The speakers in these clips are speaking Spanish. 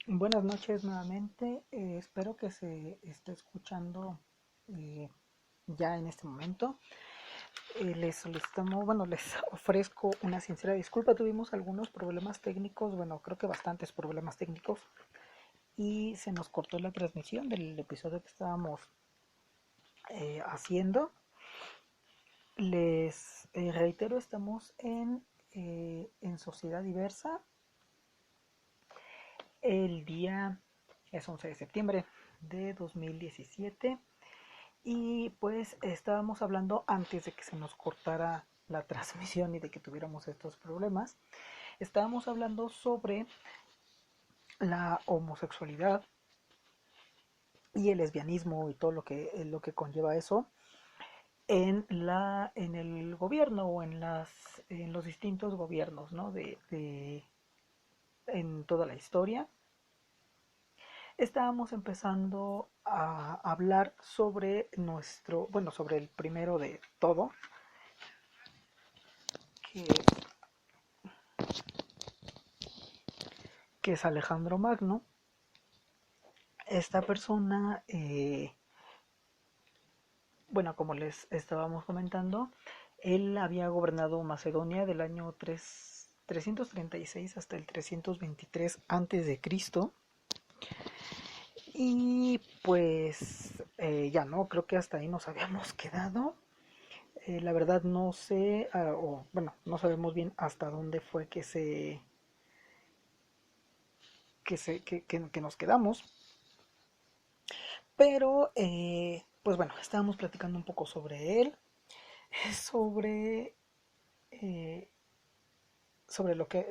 Buenas noches nuevamente. Espero que se esté escuchando eh, ya en este momento. Les solicitamos, bueno, les ofrezco una sincera disculpa. Tuvimos algunos problemas técnicos, bueno, creo que bastantes problemas técnicos y se nos cortó la transmisión del episodio que estábamos haciendo. Les reitero, estamos en Sociedad Diversa. El día es 11 de septiembre de 2017. Y pues estábamos hablando antes de que se nos cortara la transmisión y de que tuviéramos estos problemas. Estábamos hablando sobre la homosexualidad y el lesbianismo y todo lo que conlleva eso en el gobierno o en los distintos gobiernos, ¿no? En toda la historia. Estábamos empezando a hablar sobre bueno, sobre el primero de todo, que es Alejandro Magno. Esta persona, bueno, como les estábamos comentando, él había gobernado Macedonia del año 336 hasta el 323 antes de Cristo. Y pues ya no, creo que hasta ahí nos habíamos quedado. La verdad no sé, o bueno, no sabemos bien hasta dónde fue que nos quedamos. Pero, pues bueno, estábamos platicando un poco sobre él, sobre, eh, sobre lo que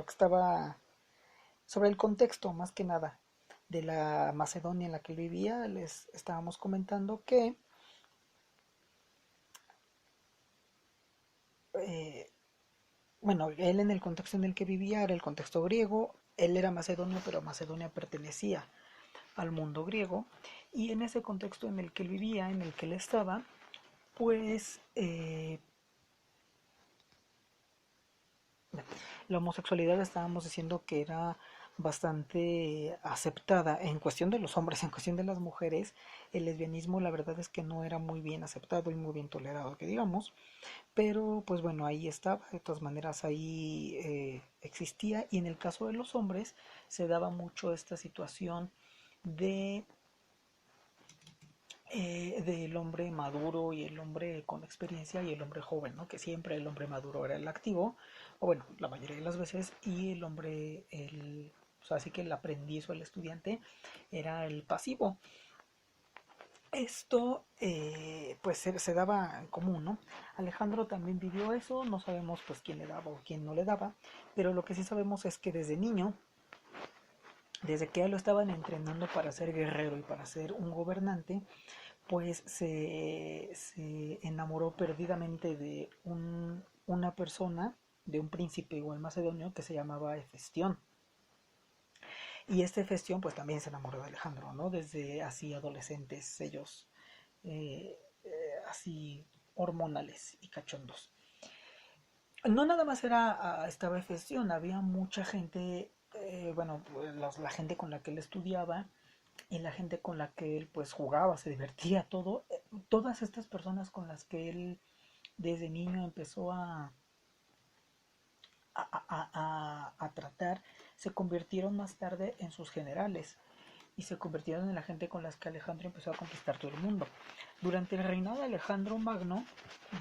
estaba, sobre el contexto más que nada de la Macedonia en la que él vivía. Les estábamos comentando que, eh, bueno, él en el contexto en el que vivía era el contexto griego, él era macedonio, pero Macedonia pertenecía al mundo griego, y en ese contexto en el que él vivía, en el que él estaba, pues la homosexualidad estábamos diciendo que era bastante aceptada en cuestión de los hombres, en cuestión de las mujeres. El lesbianismo la verdad es que no era muy bien aceptado y muy bien tolerado, que digamos, pero pues bueno, ahí estaba, de todas maneras ahí existía. Y en el caso de los hombres se daba mucho esta situación de del hombre maduro y el hombre con experiencia y el hombre joven, ¿no? Que siempre el hombre maduro era el activo, o bueno, la mayoría de las veces, y el hombre, o sea, así que el aprendiz o el estudiante era el pasivo. Esto pues se daba en común, ¿no? Alejandro también vivió eso, no sabemos pues quién le daba o quién no le daba, pero lo que sí sabemos es que desde niño, desde que ya lo estaban entrenando para ser guerrero y para ser un gobernante, pues se enamoró perdidamente de una persona, de un príncipe igual macedonio que se llamaba Hefestión. Y este Hefestión pues también se enamoró de Alejandro, ¿no? Desde así adolescentes, ellos así hormonales y cachondos. No nada más estaba Hefestión, había mucha gente, bueno, pues, la gente con la que él estudiaba y la gente con la que él pues jugaba, se divertía, todo, todas estas personas con las que él desde niño empezó a tratar, se convirtieron más tarde en sus generales y se convirtieron en la gente con las que Alejandro empezó a conquistar todo el mundo. Durante el reinado de Alejandro Magno,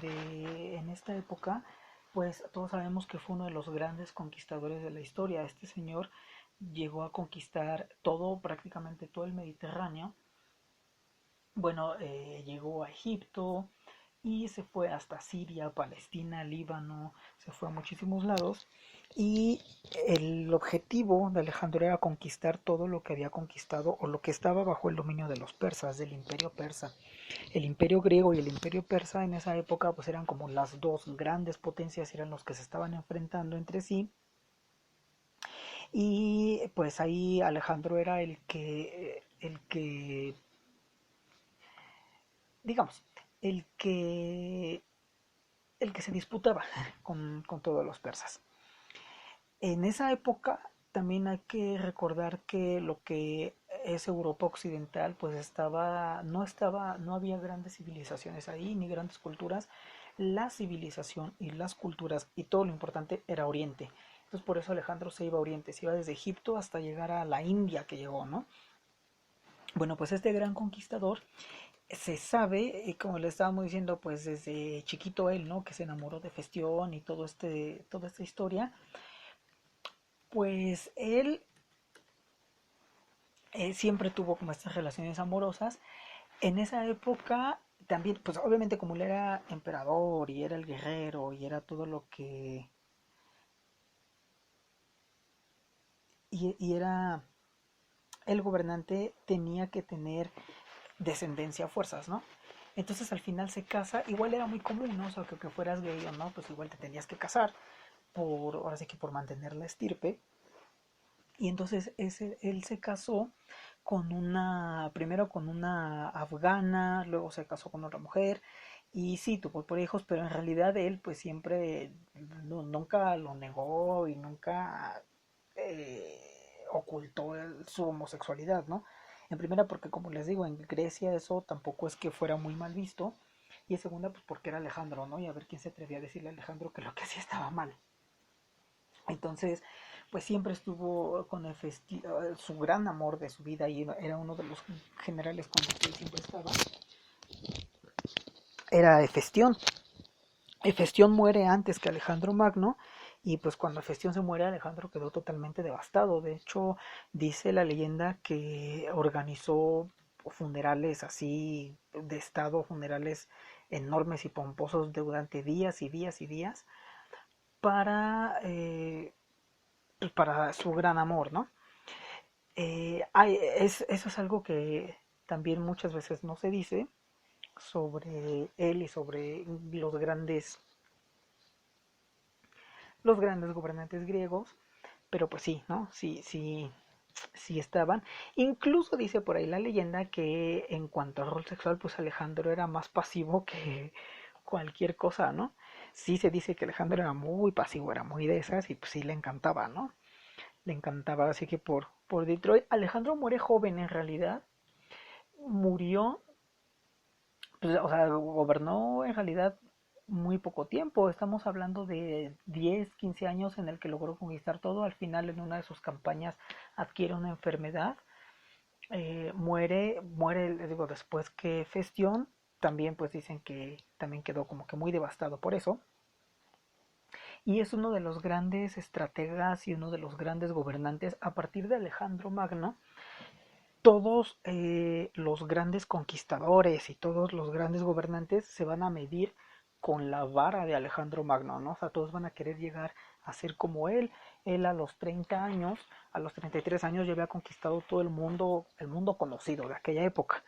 en esta época, pues todos sabemos que fue uno de los grandes conquistadores de la historia. Este señor llegó a conquistar todo, prácticamente todo el Mediterráneo. Bueno, llegó a Egipto y se fue hasta Siria, Palestina, Líbano, se fue a muchísimos lados. Y el objetivo de Alejandro era conquistar todo lo que había conquistado o lo que estaba bajo el dominio de los persas, del imperio persa. El imperio griego y el imperio persa en esa época pues eran como las dos grandes potencias, eran los que se estaban enfrentando entre sí. Y pues ahí Alejandro era digamos, el que, el que se disputaba con todos los persas. En esa época también hay que recordar que lo que es Europa occidental, pues no había grandes civilizaciones ahí, ni grandes culturas. La civilización y las culturas y todo lo importante era Oriente. Entonces por eso Alejandro se iba a Oriente, se iba desde Egipto hasta llegar a la India que llegó, ¿no? Bueno, pues este gran conquistador se sabe, como le estábamos diciendo, pues desde chiquito él, ¿no? Que se enamoró de Festión y toda esta historia, pues él siempre tuvo como estas relaciones amorosas. En esa época también, pues obviamente como él era emperador y era el guerrero y era todo lo que... y era el gobernante, tenía que tener descendencia a fuerzas, ¿no? Entonces al final se casa, igual era muy común, ¿no? O sea, que fueras gay o no, pues igual te tenías que casar, ahora sí que por mantener la estirpe. Y entonces él se casó primero con una afgana, luego se casó con otra mujer, y sí, tuvo por hijos, pero en realidad él pues siempre nunca lo negó y nunca ocultó su homosexualidad, ¿no? En primera porque como les digo, en Grecia eso tampoco es que fuera muy mal visto, y en segunda pues porque era Alejandro, ¿no? Y a ver quién se atrevía a decirle a Alejandro que lo que hacía estaba mal. Entonces, pues siempre estuvo con su gran amor de su vida y era uno de los generales con los que él siempre estaba, era Hefestión. Hefestión muere antes que Alejandro Magno y pues cuando Hefestión se muere Alejandro quedó totalmente devastado. De hecho, dice la leyenda que organizó funerales así de estado, funerales enormes y pomposos durante días y días y días para, para su gran amor, ¿no? Eso es algo que también muchas veces no se dice sobre él y sobre los grandes gobernantes griegos, pero pues sí, ¿no? Sí, sí, sí estaban. Incluso dice por ahí la leyenda que en cuanto al rol sexual, pues Alejandro era más pasivo que cualquier cosa, ¿no? Sí se dice que Alejandro era muy pasivo, era muy de esas y pues sí le encantaba, ¿no? Le encantaba, así que por Detroit. Alejandro muere joven en realidad, murió, pues, o sea, gobernó en realidad muy poco tiempo, estamos hablando de 10 15 años en el que logró conquistar todo, al final en una de sus campañas adquiere una enfermedad, muere, les digo, después que Festión, también pues dicen que también quedó como que muy devastado por eso, y es uno de los grandes estrategas y uno de los grandes gobernantes a partir de Alejandro Magno. Todos los grandes conquistadores y todos los grandes gobernantes se van a medir con la vara de Alejandro Magno, ¿no? O sea, todos van a querer llegar a ser como él. Él a los 30 años, a los 33 años ya había conquistado todo el mundo conocido de aquella época,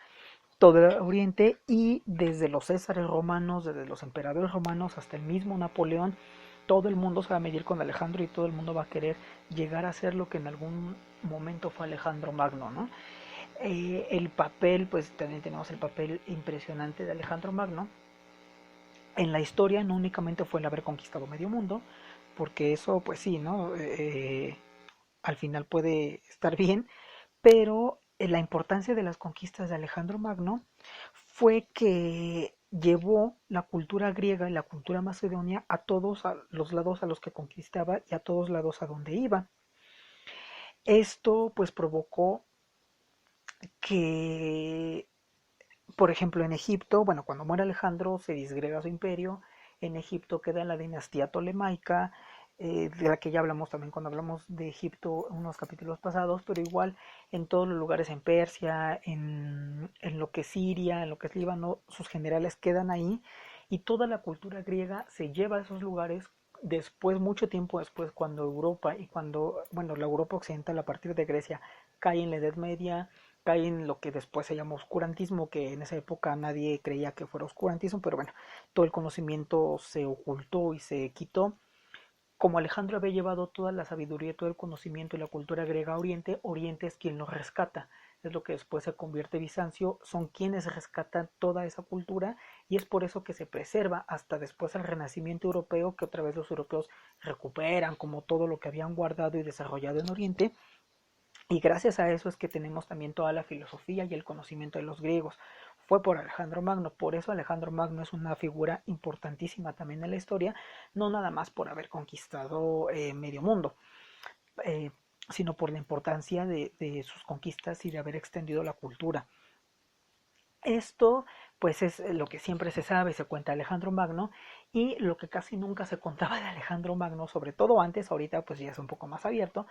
todo el Oriente, y desde los Césares romanos, desde los emperadores romanos hasta el mismo Napoleón, todo el mundo se va a medir con Alejandro y todo el mundo va a querer llegar a ser lo que en algún momento fue Alejandro Magno, ¿no? El papel, pues también tenemos el papel impresionante de Alejandro Magno. En la historia no únicamente fue el haber conquistado medio mundo, porque eso pues sí, ¿no? Al final puede estar bien, pero la importancia de las conquistas de Alejandro Magno fue que llevó la cultura griega y la cultura macedonia a todos a los lados a los que conquistaba y a todos lados a donde iba. Esto pues provocó que, por ejemplo, en Egipto, bueno, cuando muere Alejandro se disgrega su imperio, en Egipto queda la dinastía tolemaica, de la que ya hablamos también cuando hablamos de Egipto en unos capítulos pasados, pero igual en todos los lugares en Persia, en lo que es Siria, en lo que es Líbano, sus generales quedan ahí y toda la cultura griega se lleva a esos lugares después, mucho tiempo después, cuando Europa y cuando, bueno, la Europa occidental a partir de Grecia cae en la Edad Media, cae en lo que después se llama oscurantismo, que en esa época nadie creía que fuera oscurantismo, pero bueno, todo el conocimiento se ocultó y se quitó. Como Alejandro había llevado toda la sabiduría, todo el conocimiento y la cultura griega a Oriente, Oriente es quien lo rescata. es lo que después se convierte Bizancio, son quienes rescatan toda esa cultura y es por eso que se preserva hasta después el Renacimiento europeo, que otra vez los europeos recuperan como todo lo que habían guardado y desarrollado en Oriente. Y gracias a eso es que tenemos también toda la filosofía y el conocimiento de los griegos. Fue por Alejandro Magno, por eso Alejandro Magno es una figura importantísima también en la historia, no nada más por haber conquistado medio mundo, eh, sino por la importancia de sus conquistas y de haber extendido la cultura. Esto pues es lo que siempre se sabe, se cuenta de Alejandro Magno y lo que casi nunca se contaba de Alejandro Magno, sobre todo antes, ahorita pues ya es un poco más abierto,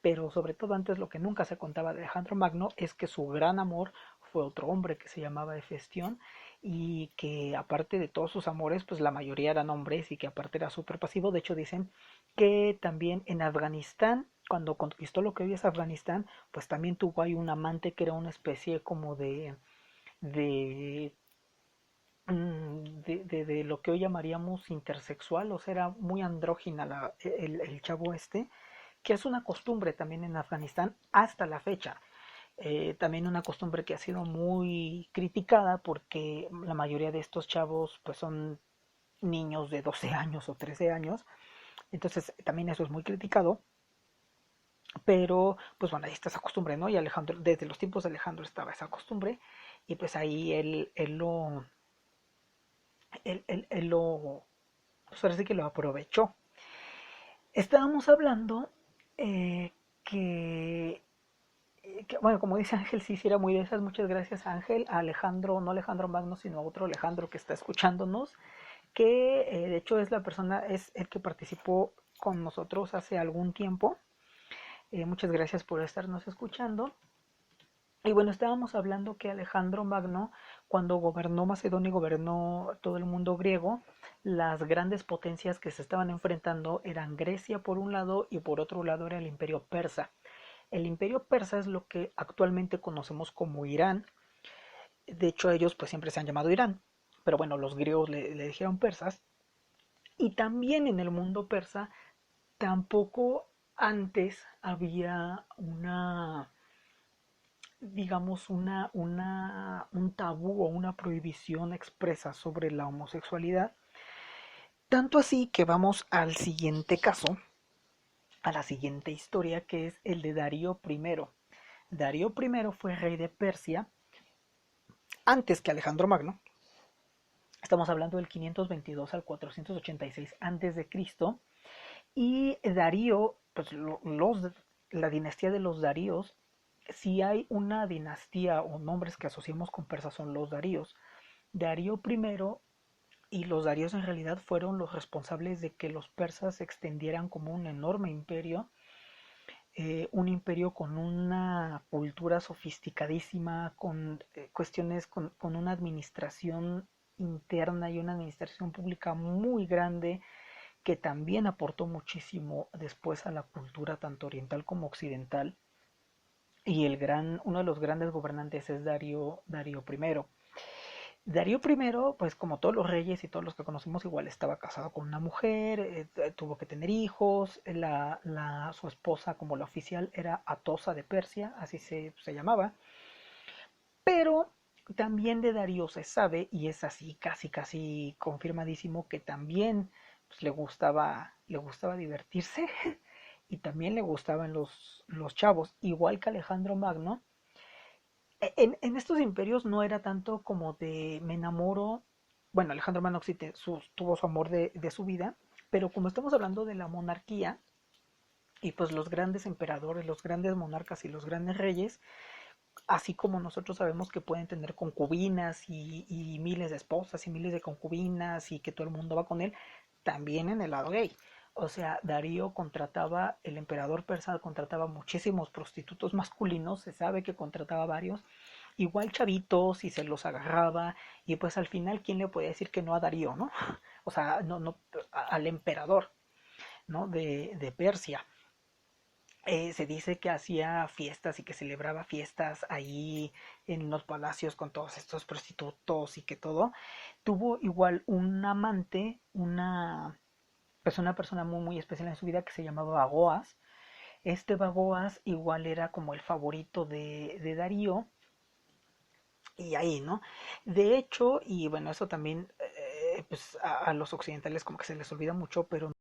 pero sobre todo antes lo que nunca se contaba de Alejandro Magno es que su gran amor fue otro hombre que se llamaba Hefestión y que aparte de todos sus amores pues la mayoría eran hombres y que aparte era súper pasivo. De hecho dicen que también en Afganistán, cuando conquistó lo que hoy es Afganistán, pues también tuvo ahí un amante que era una especie como de, de lo que hoy llamaríamos intersexual, o sea, era muy andrógina el chavo este, que es una costumbre también en Afganistán hasta la fecha. También una costumbre que ha sido muy criticada porque la mayoría de estos chavos pues son niños de 12 años o 13 años, entonces también eso es muy criticado, pero pues bueno, ahí está esa costumbre, ¿no? Y Alejandro, desde los tiempos de Alejandro estaba esa costumbre y pues ahí él lo, pues ahora sí que lo aprovechó. Estábamos hablando eh, que, bueno, como dice Ángel, sí, sí era muy de esas. Muchas gracias, Ángel. A Alejandro, no Alejandro Magno, sino a otro Alejandro que está escuchándonos, que de hecho es la persona, es el que participó con nosotros hace algún tiempo. Muchas gracias por estarnos escuchando. Y bueno, estábamos hablando que Alejandro Magno, cuando gobernó Macedonia y gobernó todo el mundo griego, las grandes potencias que se estaban enfrentando eran Grecia por un lado y por otro lado era el imperio persa. El imperio persa es lo que actualmente conocemos como Irán. De hecho, ellos pues siempre se han llamado Irán, pero bueno, los griegos le dijeron persas. Y también en el mundo persa, tampoco antes había digamos, un tabú o una prohibición expresa sobre la homosexualidad. Tanto así que vamos al siguiente caso, a la siguiente historia, que es el de Darío I. Darío I fue rey de Persia antes que Alejandro Magno. Estamos hablando del 522 al 486 antes de Cristo. Y Darío, pues la dinastía de los Daríos, si hay una dinastía o nombres que asociamos con persas son los Daríos. Darío I y los Daríos en realidad fueron los responsables de que los persas se extendieran como un enorme imperio, un imperio con una cultura sofisticadísima, con cuestiones, con una administración interna y una administración pública muy grande que también aportó muchísimo después a la cultura tanto oriental como occidental. Y uno de los grandes gobernantes es Darío I. Darío I, pues como todos los reyes y todos los que conocemos, igual estaba casado con una mujer, tuvo que tener hijos, su esposa como la oficial era Atosa de Persia, así se llamaba, pero también de Darío se sabe, y es así casi casi confirmadísimo, que también pues, le gustaba divertirse y también le gustaban los chavos, igual que Alejandro Magno. En estos imperios no era tanto como de me enamoro. Bueno, Alejandro Magno sí tuvo su amor de su vida, pero como estamos hablando de la monarquía y pues los grandes emperadores, los grandes monarcas y los grandes reyes, así como nosotros sabemos que pueden tener concubinas y miles de esposas y miles de concubinas y que todo el mundo va con él, también en el lado gay. O sea, el emperador persa contrataba muchísimos prostitutos masculinos, se sabe que contrataba varios, igual chavitos y se los agarraba y pues al final, ¿quién le puede decir que no a Darío, no? O sea, no al emperador, ¿no? De Persia. Se dice que hacía fiestas y que celebraba fiestas ahí en los palacios con todos estos prostitutos y que todo. Tuvo igual un amante, una persona muy, muy especial en su vida que se llamaba Agoas, Este Bagoas igual era como el favorito de Darío, y ahí, ¿no? De hecho, y bueno, eso también pues a los occidentales como que se les olvida mucho, pero